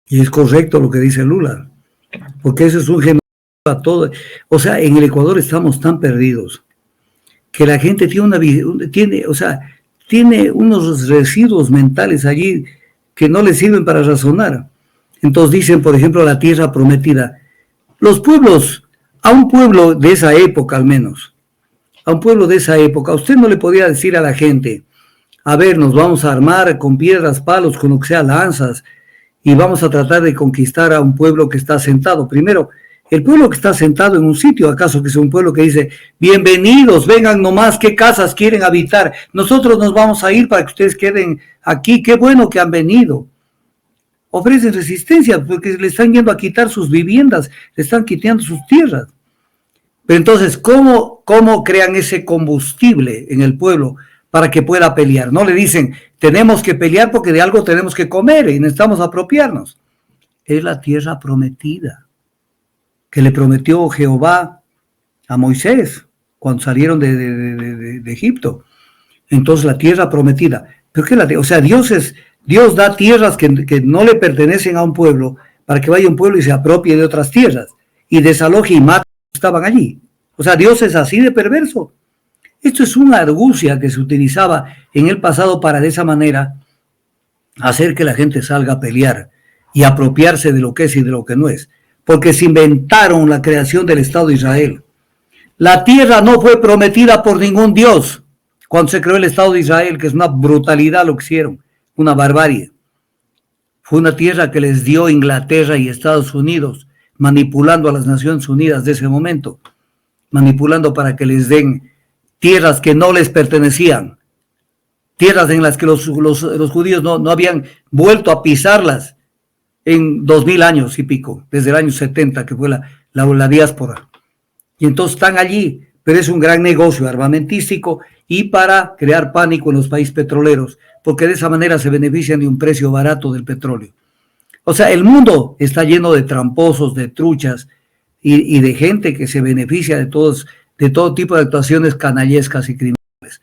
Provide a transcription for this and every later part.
Y es correcto lo que dice Lula, porque eso es un genocidio a todo. O sea, en el Ecuador estamos tan perdidos que la gente tiene unos residuos mentales allí que no les sirven para razonar. Entonces dicen, por ejemplo, la tierra prometida. Los pueblos, a un pueblo de esa época al menos, a un pueblo de esa época, usted no le podía decir a la gente, a ver, nos vamos a armar con piedras, palos, con lo que sea, lanzas, y vamos a tratar de conquistar a un pueblo que está asentado. Primero, el pueblo que está asentado en un sitio, ¿acaso que es un pueblo que dice, bienvenidos, vengan nomás, qué casas quieren habitar? Nosotros nos vamos a ir para que ustedes queden aquí, qué bueno que han venido. Ofrecen resistencia porque le están yendo a quitar sus viviendas, le están quitando sus tierras. Pero entonces, ¿cómo crean ese combustible en el pueblo para que pueda pelear? No le dicen, tenemos que pelear porque de algo tenemos que comer y necesitamos apropiarnos. Es la tierra prometida que le prometió Jehová a Moisés cuando salieron de Egipto. Entonces, la tierra prometida. ¿Pero qué o sea, Dios da tierras que no le pertenecen a un pueblo para que vaya un pueblo y se apropie de otras tierras y desaloje y mate a los que estaban allí. O sea, Dios es así de perverso. Esto es una argucia que se utilizaba en el pasado para de esa manera hacer que la gente salga a pelear y apropiarse de lo que es y de lo que no es. Porque se inventaron la creación del Estado de Israel. La tierra no fue prometida por ningún Dios cuando se creó el Estado de Israel, que es una brutalidad lo que hicieron, una barbarie. Fue una tierra que les dio Inglaterra y Estados Unidos, manipulando a las Naciones Unidas de ese momento, manipulando para que les den tierras que no les pertenecían, tierras en las que los judíos no habían vuelto a pisarlas en 2000 años y pico, desde el año 70, que fue la diáspora. Y entonces están allí, pero es un gran negocio armamentístico y para crear pánico en los países petroleros, porque de esa manera se benefician de un precio barato del petróleo. O sea, el mundo está lleno de tramposos, de truchas y de gente que se beneficia de todo tipo de actuaciones canallescas y criminales.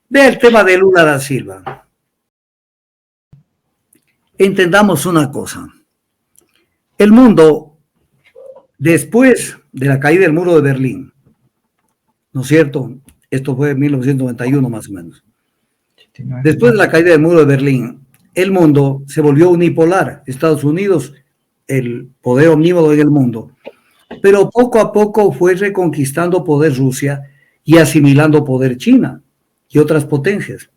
Vea el tema de Lula da Silva. Entendamos una cosa. El mundo, después de la caída del muro de Berlín, ¿no es cierto? Esto fue en 1991 más o menos. Después de la caída del muro de Berlín, el mundo se volvió unipolar. Estados Unidos, el poder omnímodo en el mundo. Pero poco a poco fue reconquistando poder Rusia y asimilando poder China y otras potencias.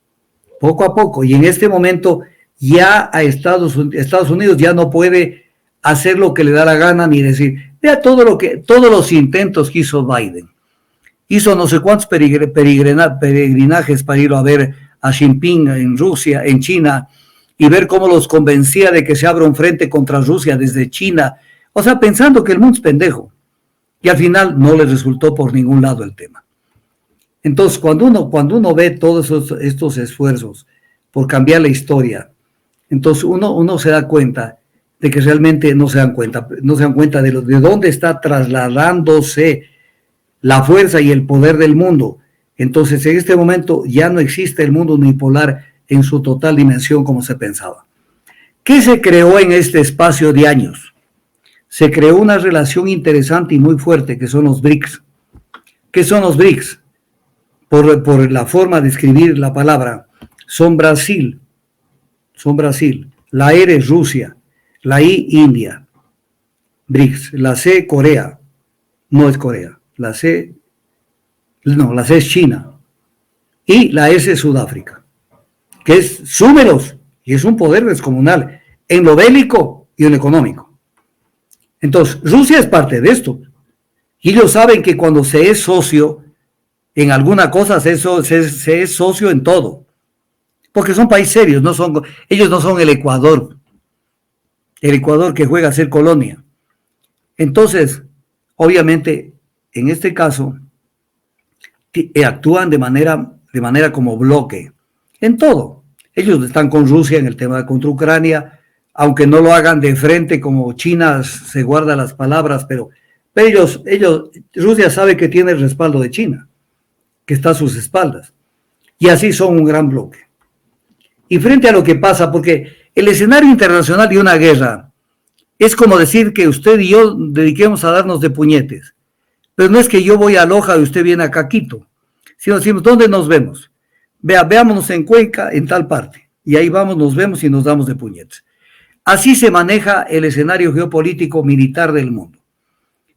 Poco a poco. Y en este momento ya a Estados Unidos ya no puede hacer lo que le da la gana ni decir, vea todos los intentos que hizo Biden. Hizo no sé cuántos peregrinajes para ir a ver a Xi Jinping en Rusia, en China, y ver cómo los convencía de que se abra un frente contra Rusia desde China. O sea, pensando que el mundo es pendejo. Y al final no le resultó por ningún lado el tema. Entonces, cuando uno ve todos estos esfuerzos por cambiar la historia, entonces uno se da cuenta de que realmente no se dan cuenta de dónde está trasladándose la fuerza y el poder del mundo. Entonces, en este momento ya no existe el mundo unipolar en su total dimensión como se pensaba. ¿Qué se creó en este espacio de años? Se creó una relación interesante y muy fuerte que son los BRICS. ¿Qué son los BRICS? Por la forma de escribir la palabra, son Brasil, la R es Rusia, la I India, BRICS, la C Corea, no es Corea, la C es China, y la S es Sudáfrica, que es súmeros, y es un poder descomunal, en lo bélico y en lo económico. Entonces, Rusia es parte de esto, y ellos saben que cuando se es socio en alguna cosa, se es socio en todo, porque son países serios, ellos no son el Ecuador que juega a ser colonia. Entonces, obviamente, en este caso, actúan de manera como bloque, en todo. Ellos están con Rusia en el tema contra Ucrania, aunque no lo hagan de frente como China se guarda las palabras, pero Rusia sabe que tiene el respaldo de China, que está a sus espaldas, y así son un gran bloque. Y frente a lo que pasa, porque el escenario internacional de una guerra es como decir que usted y yo dediquemos a darnos de puñetes. Pero no es que yo voy a Loja y usted viene acá a Quito, sino decimos, ¿dónde nos vemos? Veámonos en Cuenca, en tal parte. Y ahí vamos, nos vemos y nos damos de puñetes. Así se maneja el escenario geopolítico militar del mundo.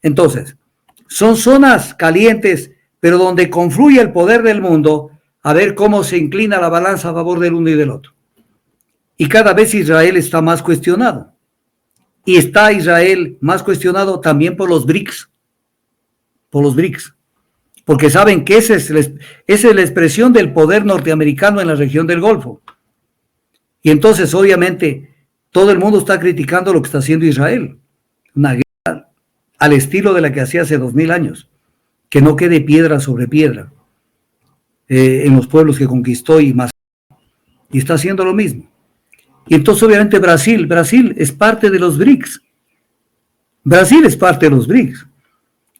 Entonces, son zonas calientes, pero donde confluye el poder del mundo, a ver cómo se inclina la balanza a favor del uno y del otro. Y cada vez Israel está más cuestionado. Y está Israel más cuestionado también por los BRICS. Por los BRICS. Porque saben que esa es la expresión del poder norteamericano en la región del Golfo. Y entonces, obviamente, todo el mundo está criticando lo que está haciendo Israel. Una guerra al estilo de la que hacía hace 2000 años. Que no quede piedra sobre piedra en los pueblos que conquistó y más. Y está haciendo lo mismo. Y entonces, obviamente, Brasil es parte de los BRICS. Brasil es parte de los BRICS.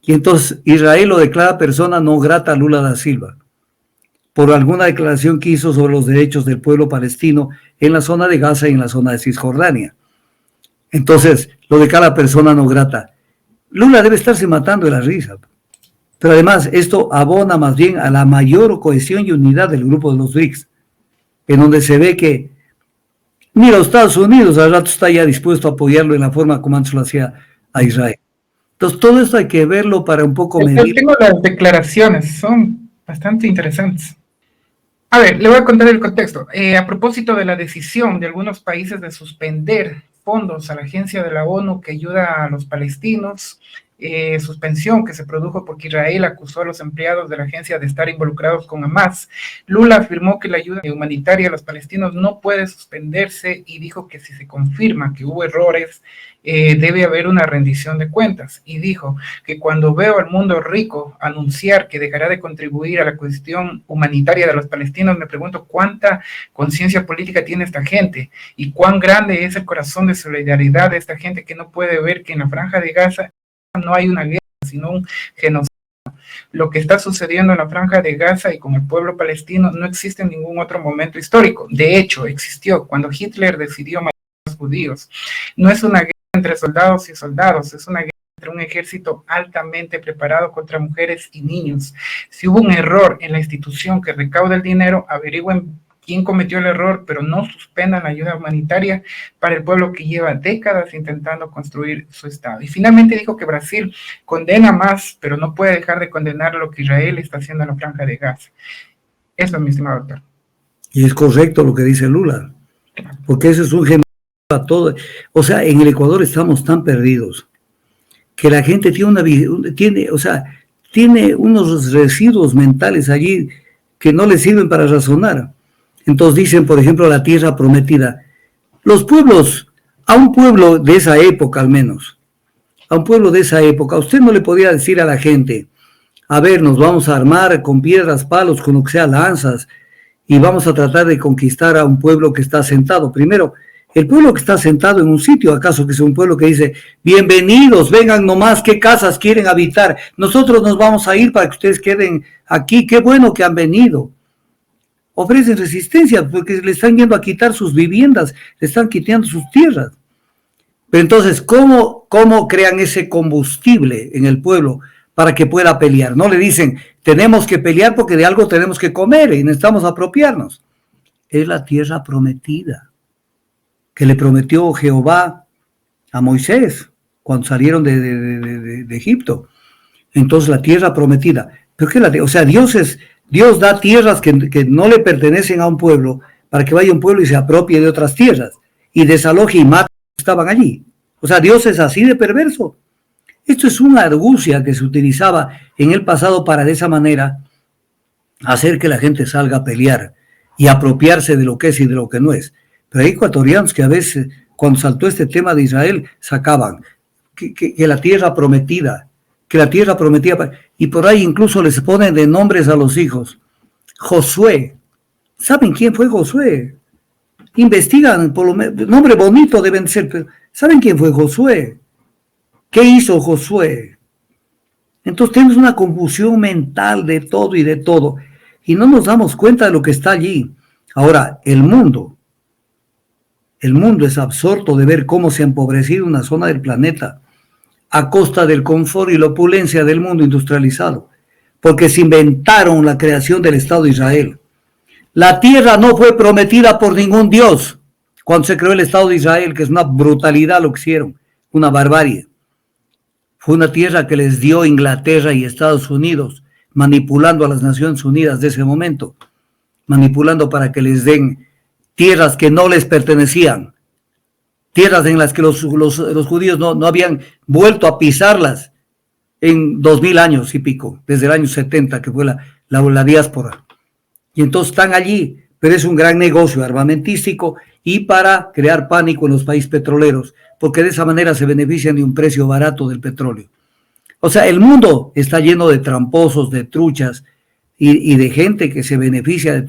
Y entonces Israel lo declara persona no grata a Lula da Silva por alguna declaración que hizo sobre los derechos del pueblo palestino en la zona de Gaza y en la zona de Cisjordania. Entonces lo declara persona no grata. Lula debe estarse matando de la risa. Pero además esto abona más bien a la mayor cohesión y unidad del grupo de los BRICS, en donde se ve que, mira, Estados Unidos al rato está ya dispuesto a apoyarlo en la forma como antes lo hacía a Israel. Entonces, todo esto hay que verlo para un poco medir. Tengo las declaraciones, son bastante interesantes. A ver, le voy a contar el contexto. A propósito de la decisión de algunos países de suspender fondos a la agencia de la ONU que ayuda a los palestinos, suspensión que se produjo porque Israel acusó a los empleados de la agencia de estar involucrados con Hamas. Lula afirmó que la ayuda humanitaria a los palestinos no puede suspenderse y dijo que si se confirma que hubo errores, debe haber una rendición de cuentas. Y dijo que cuando veo al mundo rico anunciar que dejará de contribuir a la cuestión humanitaria de los palestinos, me pregunto cuánta conciencia política tiene esta gente y cuán grande es el corazón de solidaridad de esta gente que no puede ver que en la Franja de Gaza no hay una guerra, sino un genocidio. Lo que está sucediendo en la Franja de Gaza y con el pueblo palestino no existe en ningún otro momento histórico. De hecho, existió cuando Hitler decidió matar a los judíos. No es una guerra entre soldados y soldados, es una guerra entre un ejército altamente preparado contra mujeres y niños. Si hubo un error en la institución que recauda el dinero, averigüen quién cometió el error, pero no suspendan la ayuda humanitaria para el pueblo que lleva décadas intentando construir su Estado. Y finalmente dijo que Brasil condena más, pero no puede dejar de condenar lo que Israel está haciendo en la Franja de Gaza. Eso, mi estimado doctor. Y es correcto lo que dice Lula, porque eso es un genocidio a todo. O sea, en el Ecuador estamos tan perdidos que la gente tiene unos residuos mentales allí que no les sirven para razonar. Entonces dicen, por ejemplo, la tierra prometida. Los pueblos, a un pueblo de esa época al menos, a un pueblo de esa época, usted no le podía decir a la gente, a ver, nos vamos a armar con piedras, palos, con lo que sea, lanzas, y vamos a tratar de conquistar a un pueblo que está asentado. Primero, el pueblo que está asentado en un sitio, ¿acaso que es un pueblo que dice, bienvenidos, vengan nomás, qué casas quieren habitar? Nosotros nos vamos a ir para que ustedes queden aquí, qué bueno que han venido. Ofrecen resistencia porque le están yendo a quitar sus viviendas, le están quitando sus tierras. Pero entonces, ¿cómo crean ese combustible en el pueblo para que pueda pelear? No le dicen, tenemos que pelear porque de algo tenemos que comer y necesitamos apropiarnos. Es la tierra prometida que le prometió Jehová a Moisés cuando salieron de Egipto. Entonces, la tierra prometida. ¿Pero qué o sea, Dios da tierras que no le pertenecen a un pueblo para que vaya un pueblo y se apropie de otras tierras y desaloje y mate a los que estaban allí. O sea, Dios es así de perverso. Esto es una argucia que se utilizaba en el pasado para de esa manera hacer que la gente salga a pelear y apropiarse de lo que es y de lo que no es. Pero hay ecuatorianos que a veces, cuando saltó este tema de Israel, sacaban que la tierra prometida, y por ahí incluso les ponen de nombres a los hijos. Josué. ¿Saben quién fue Josué? Investigan, por lo menos, nombre bonito deben ser, pero ¿saben quién fue Josué? ¿Qué hizo Josué? Entonces tenemos una confusión mental de todo y de todo, y no nos damos cuenta de lo que está allí. Ahora, el mundo el mundo es absorto de ver cómo se ha empobrecido una zona del planeta a costa del confort y la opulencia del mundo industrializado, porque se inventaron la creación del Estado de Israel. La tierra no fue prometida por ningún Dios cuando se creó el Estado de Israel, que es una brutalidad lo que hicieron, una barbarie. Fue una tierra que les dio Inglaterra y Estados Unidos, manipulando a las Naciones Unidas de ese momento, manipulando para que les den tierras que no les pertenecían, tierras en las que los judíos no habían vuelto a pisarlas en 2000 años y pico, desde el año 70, que fue la diáspora. Y entonces están allí, pero es un gran negocio armamentístico y para crear pánico en los países petroleros, porque de esa manera se benefician de un precio barato del petróleo. O sea, el mundo está lleno de tramposos, de truchas y de gente que se beneficia de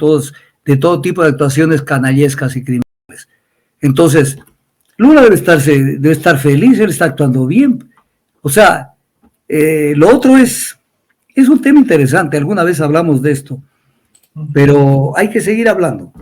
todo tipo de actuaciones canallescas y criminales. Entonces, Lula debe estar feliz, él está actuando bien. O sea, lo otro es un tema interesante, alguna vez hablamos de esto, pero hay que seguir hablando.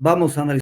Vamos a analizar.